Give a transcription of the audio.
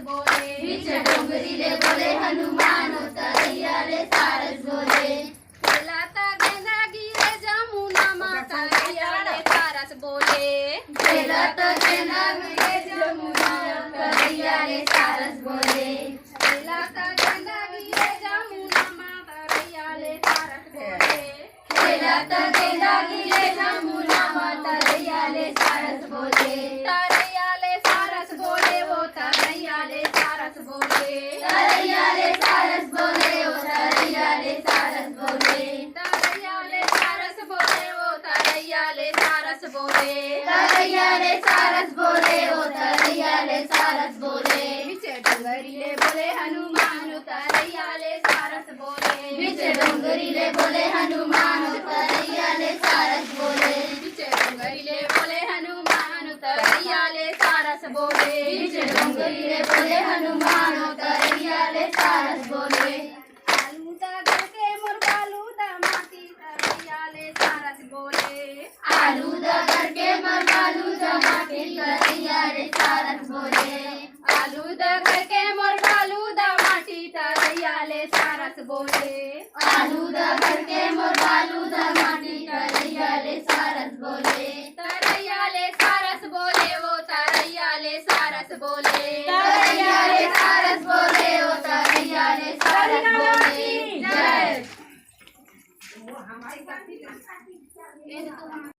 बोले। बीच डोंगरीले बोले हनुमान तरैया ले सारस बोले। खेलाता गेंदा गिरे जमुना माँ तरैया ले सारस बोले। खेलाता गेंदा गिरे जमुना तरैया ले सारस बोले। खेलाता गेंदा गिरे जमुना माँ तरैया ले सारस बोले। खेलाता गेंदा गिरे जमुना माँ तरैया ले सारस बोले। तरैया ले सारस बोले वो तरैया ले सारस बोले। तरैया ले सारस बोले वो तरैया ले सारस बोले। तरैया ले सारस बोले वो तरैया ले सारस बोले। तरैया ले सारस बोले वो तरैया ले सारस बोले। बीच डोंगरीले बोले हनुमान तरैया ले सारस बोले। बीच डोंगरीले बोले हनुमान तरैया ले सारस बोले। बीच डोंगरीले बोले हनुमान तरैया ले सारस बोले। बीच डोंगरीले बोले हनुमान तरैया ले सारस बोले। आलूदा करके मोर बालूदा माटी तरैया ले सारस बोले। आलूदा करके मोर बालूदा माटी तरैया ले सारस बोले। आलूदा करके मोर बालूदा माटी तरैया ले सारस बोले। आलूदा करके मोर बालूदा माटी तरैया ले सारस बोले। तरैया ले सारस बोले वो तरैया ले सारस बोले। तरैया ले सारस बोले वो तरैया ले सारस बोले। जय।